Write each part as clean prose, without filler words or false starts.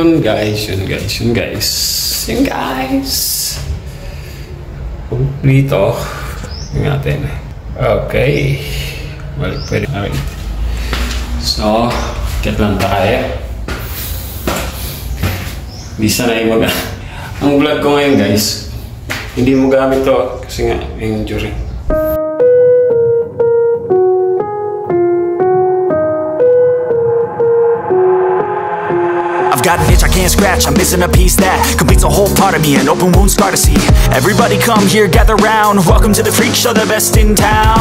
Yun guys. Dito. Yung natin. Okay. Well, pwede na rin. So, get lang tayo. Hindi sanay mag... Ang vlog ko ngayon guys, hindi mo gamit to kasi nga injury. Got an itch I can't scratch, I'm missing a piece that completes a whole part of me, an open wound scar to see. Everybody come here, gather round, welcome to the freak show, the best in town.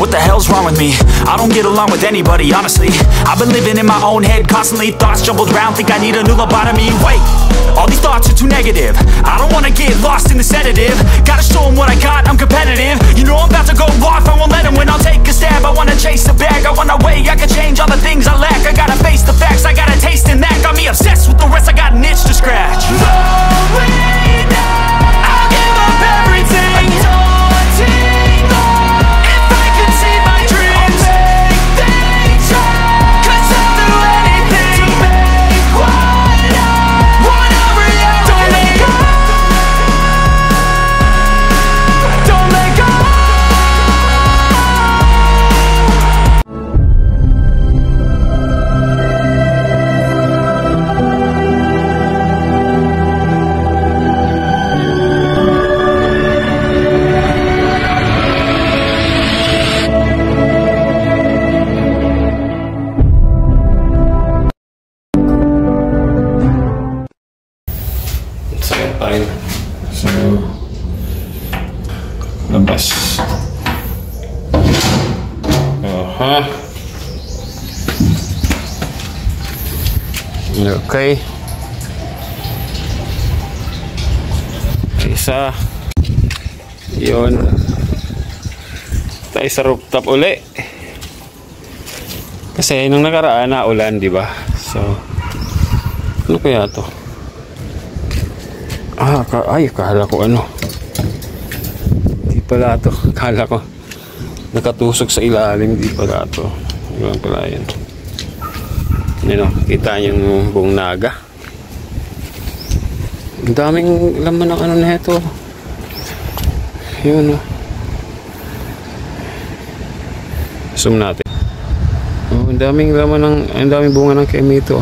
What the hell's wrong with me? I don't get along with anybody, honestly. I've been living in my own head constantly, thoughts jumbled around, think I need a new lobotomy. Wait, all these thoughts are too negative, I don't wanna get lost in the sedative. Gotta show them what I got, I'm competitive. You know I'm about to go off, I won't let them win, I'll take a stab. I wanna chase the bag, I wanna weigh, I can change all the things I lack. I gotta face the facts, I got a taste in that. Got me obsessed with the rest, I got an itch to scratch. Going down, I'll give up everything. Daunting all, if I could see my dreams, I'll make things right. 'Cause I'll do anything to make what I want a reality. Don't let go, don't let go. So, labas. Okay. Isa. Yun. Tayo sa rooftop uli. Kasi nung nakaraan na ulan, di ba? So, ano kaya to? Ay, akala ko ano. Hindi pala ito. Akala ko nakatusok sa ilalim. Hindi pala ito. Iwan pala yan. Ano, kita niyo yung buong naga. Ang daming laman ng ano na ito. Yun, oh. Zoom natin. Oh, ang daming laman ng, ang daming bunga ng kemito.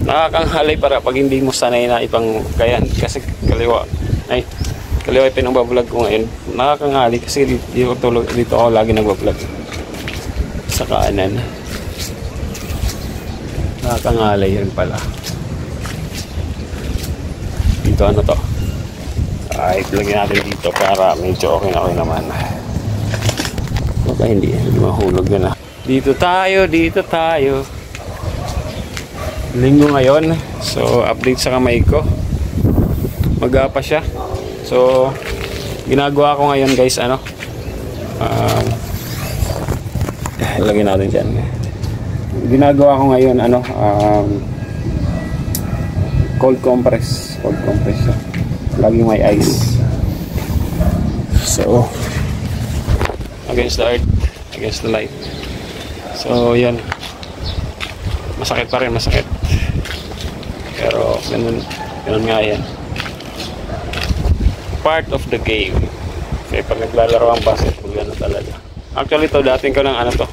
Nakakanghalay para pag hindi mo sanay na ipang kayan kasi kaliwa yung pinangbablog ko ngayon. Nakakanghalay kasi dito ako lagi nagbablog sa kanan. Nakakanghalay yun pala. Dito ano to, ay lagyan natin dito para medyo okay naman. Baka hindi mahulog na. Dito tayo. Linggo ngayon. So, update sa kamay ko. Mag-apa siya. So, ginagawa ko ngayon guys, ano? Lagyan natin dyan. Ginagawa ko ngayon, ano? Cold compress siya. Laging may ice. So, against the earth, against the light. So, yan. Masakit pa rin, masakit. Pero, ganun nga yan. Part of the game. Kasi pag naglalaro ang basketball, gano'n talaga. Actually, to dating ko ng ano to.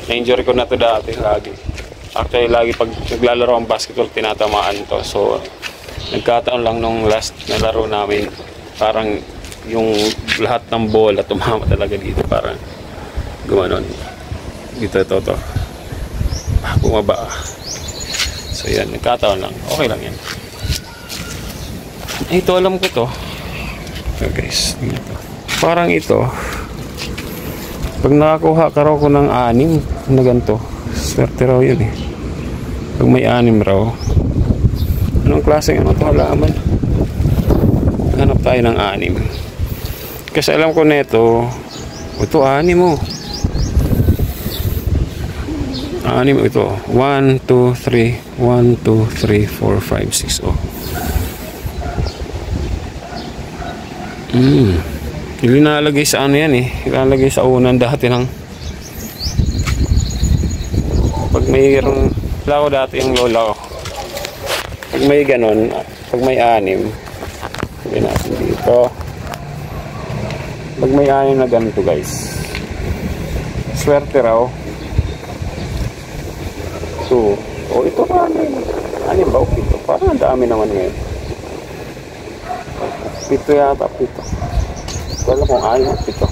Na-injury ko na to dati, lagi. Actually, lagi pag naglalaro ang basketball, tinatamaan to. So, nagkataon lang nung last na laro namin, parang yung lahat ng bola tumama talaga dito. Parang gumanon. Dito, to. Bumaba. So yan, nagkataon lang. Okay lang yan. Ito, alam ko to. So guys, ito. Parang ito, pag nakakuha ka raw ko ng 6 na ganito, swerte raw yun eh. Pag may 6 raw, anong klaseng ano to, halaman? Hanap tayo ng 6. Kasi alam ko neto, ito 6 mo. 6 ito. 1, 2, 3. 1, 2, 3, 4, 5, 6. Oh. Ilinalagay sa ano yan eh. Ilalagay sa unan dati ng pag mayroong wala ko dati yung lola ko. Pag may ganon, pag may anim, sabi natin dito. Pag may anim na ganito guys, swerte raw. So, ito pa anim ba o pito? Parang ang dami naman ngayon. Pito yata, pito. Wala kung anim o pito.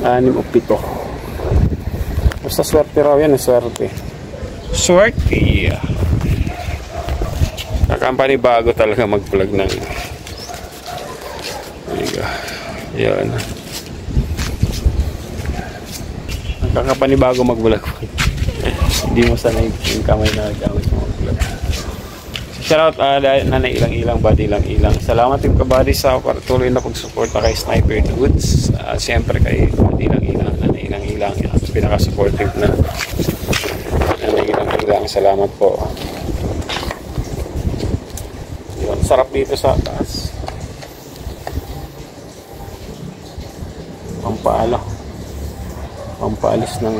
Anim o pito. Basta swerte raw yan, swerte. Swerte. Kakampani bago talaga mag-vlog ng yan. Nakakapanibago mag-vlog. Hindi mo sanay yung kamay na gamit mo mag-vlog. Shoutout Nanay Ilang-Ilang, Buddy Ilang-Ilang. Salamat yung kabady sa patuloy na pag-suporta kay Sniper Dudes. Siyempre kay Buddy Ilang-Ilang, Nanay Ilang-Ilang. Pinaka-supportive na Nanay Ilang-Ilang. Salamat po. Yun, sarap dito sa taas. Pampaalis ng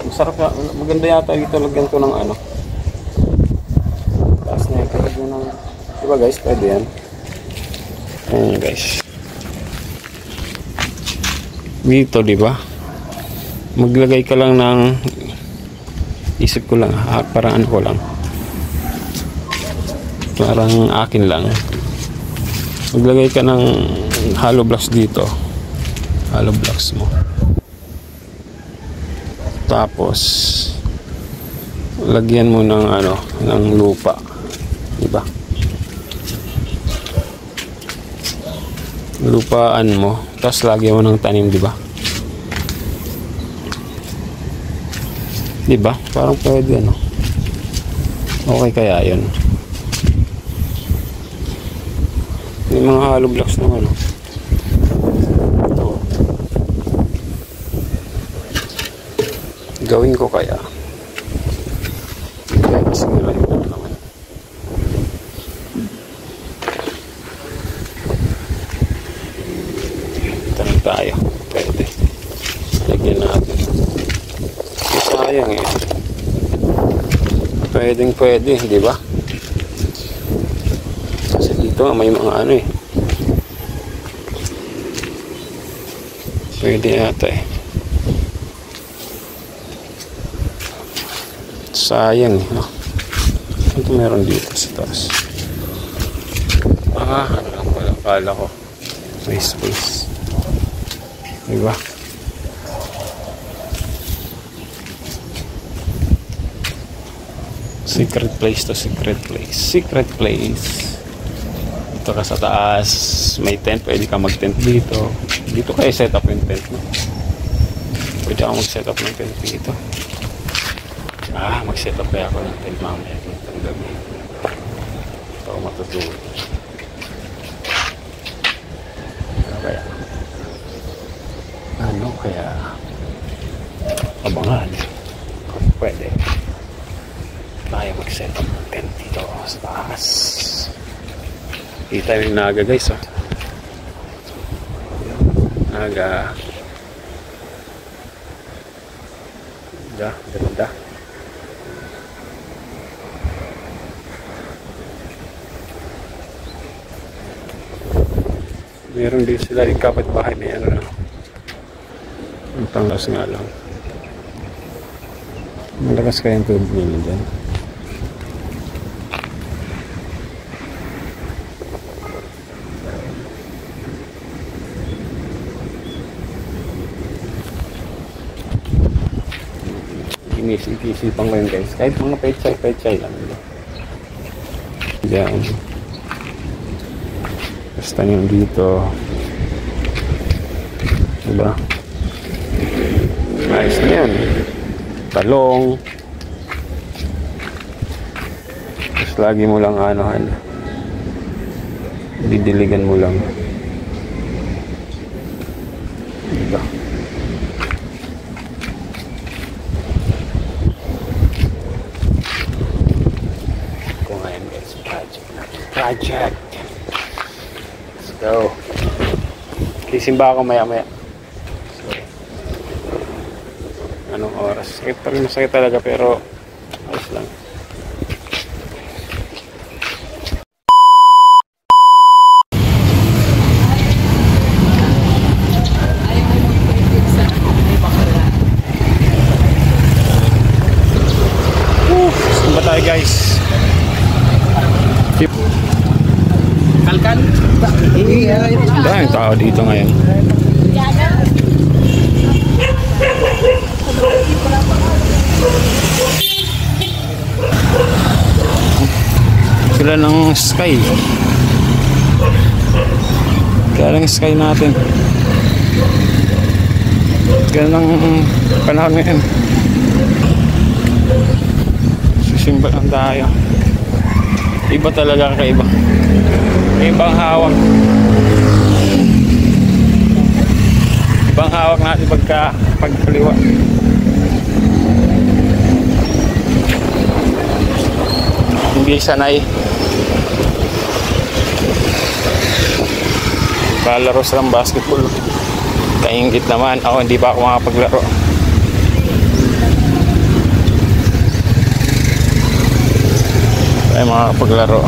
masarap na, maganda yata dito lagyan ko ng ano taas na yung lagyan ng diba guys, pwede yan. Ayan guys dito diba maglagay ka lang ng isip ko lang parang ano ko lang parang akin lang maglagay ka ng hollow blocks dito, hollow blocks mo. Tapos lagyan mo ng ano, ng lupa. Di ba? Lupaan mo, tapos lagyan mo ng tanim, di ba? Di ba? Parang pwede ano. Okay kaya 'yun. May mga hollow blocks naman ano. Gawin ko kaya kasi nila ito naman tanong tayo pwede lagyan natin sayang eh pwede di ba kasi dito may mga ano eh pwede yata eh sayang no? Ito meron dito sa taas ano lang pala kala ko may space diba secret place ito ka sa taas may tent pwede ka mag tent dito kayo set up yung tent mo pwede ka mag set up ng tent dito mag-set up kaya ako ng tent mamaya ng gabi ito ako matutulog kaya abangan kung pwede tayo mag-set up ng tent dito sa taas kita yung naga guys naga ganda meron din sila yung kapitbahay na yan ang tanglas nga lang malakas kayang tubig nila dyan inisip-isipan ko yun guys kahit mga pechay lang dyan basta yung dito diba ayos na yan talong tapos lagi mo lang didiligan mo lang diba kung ngayon guys project So, kisimba ako maya-maya. Anong oras? Sakit pa rin, masakit talaga pero ayos lang. Simba tayo guys. Kalkan. Daming tao dito ngayon. Sila ng sky. Kaya lang sky natin. Kaya ng panahon ngayon. Susimba lang tayo. Iba talaga kakaiba. Ibang hawak. Ibang hawak natin pagkaliwa. Hindi sanay. Palaro silang basketball. Kaingit naman. Ako hindi pa ako makapaglaro. Tayo makakapaglaro.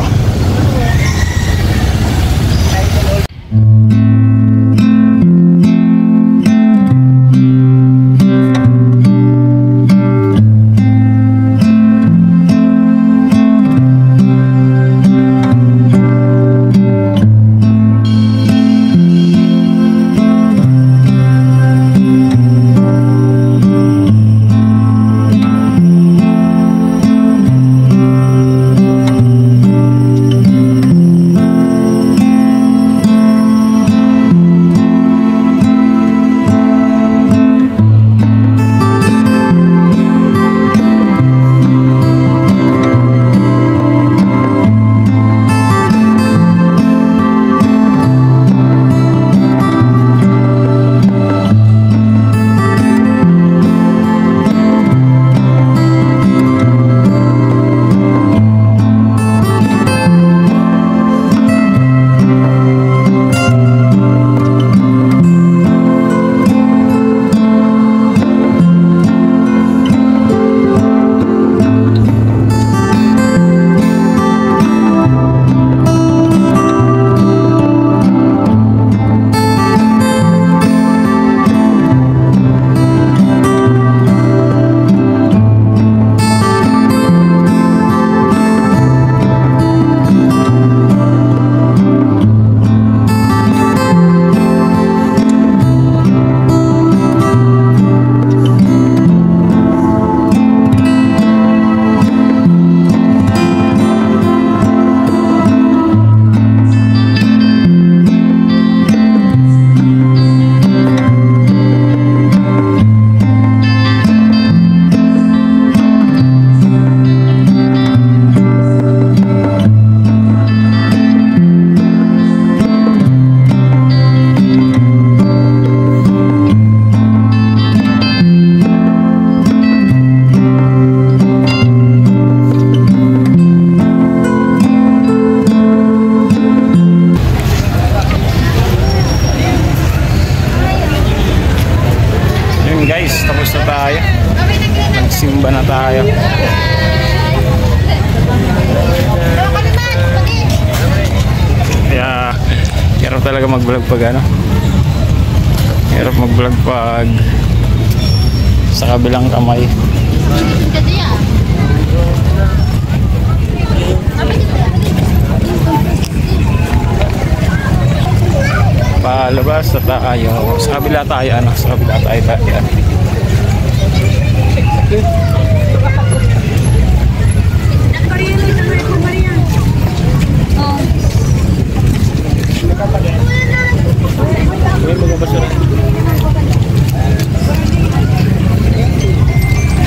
Guys, tapos na tayo. Nagsimba na tayo. Kaya hirap talaga mag-vlog pag ano. Hirap mag-vlog pag sa kabilang kamay. Palabas na tayo. Sa kabila tayo, ano? Sa kabila tayo tayo.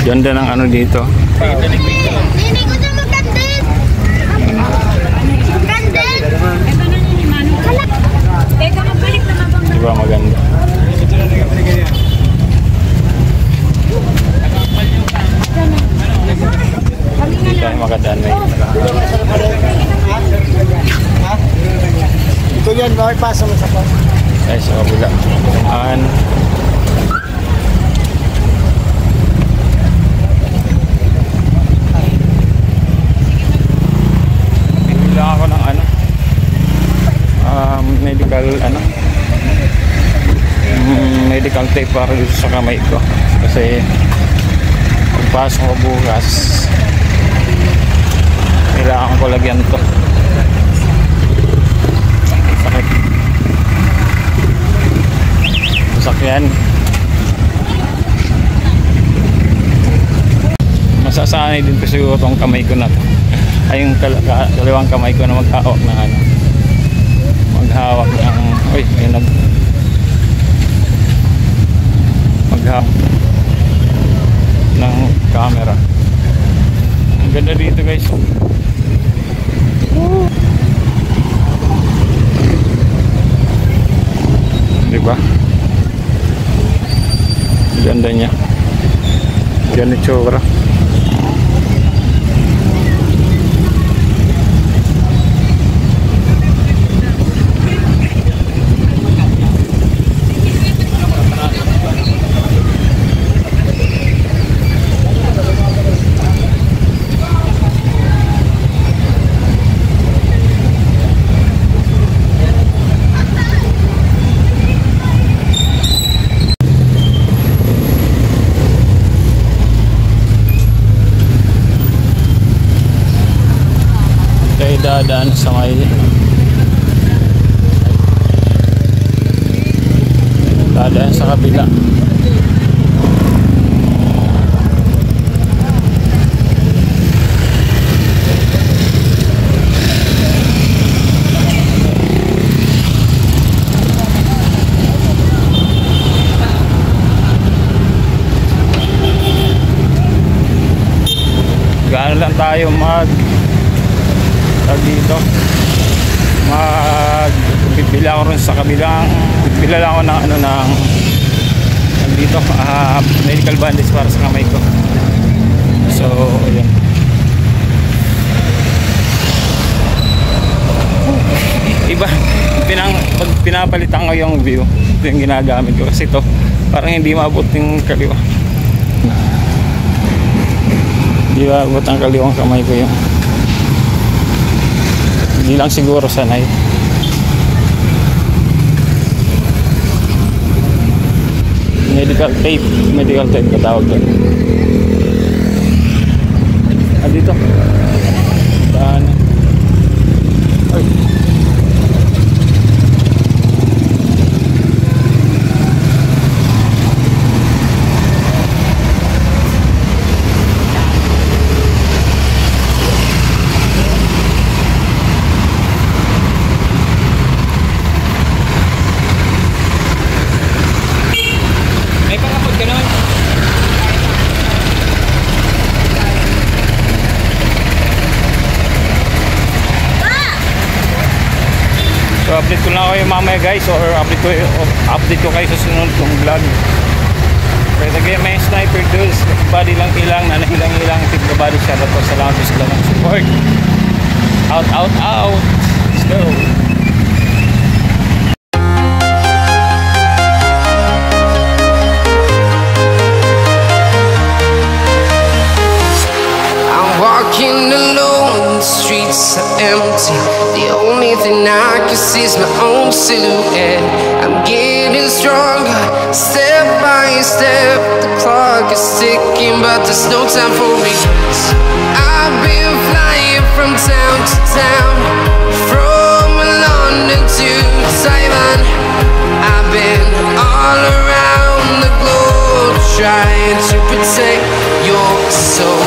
Ganda ng ano dito. Diba maganda? Hindi tayo makadaan na yun. Yan, bakit pasa mo sa pa? Ay, sa kabila. Bibili lang ako ng ano, medical medical tape para dito sa kamay ko kasi pagpasok ko bukas kailangan ko lagyan to. Sakit sakyan. Masasanay din ko siguro tong kamay ko na to, ay yung kaliwang kamay ko na maghawak ng ano, maghawak ng maghawak ng camera. Ang ganda dito guys. Diba? Ganda niya. Ganda tsura. Dadaan sa may dadaan sa kabila. Gaano lang tayo dito magbibila ako rin sa kabilang, bibila lang ako ng ano ng dito medical bandage para sa kamay ko. So yun, iba pag pinapalitan ko yung view, ito yung ginagamit ko kasi ito parang hindi maabot yung kaliwa, hindi maabot ang kaliwang kamay ko yung. Hindi lang siguro sanay. Medical tape katawag doon. Dito. Daan. Ay. So update ko lang kayo mamaya guys, or update ko kayo sa sunod kong vlog. Pero again, may sniper tools, body lang ilang, tip the body, shout out po, salamat po sila ng support. Out. Let's go. Walking alone, the streets are empty. The only thing I can see is my own silhouette. I'm getting stronger, step by step. The clock is ticking, but there's no time for regrets. I've been flying from town to town, from London to Taiwan. I've been all around the globe, trying to protect your soul.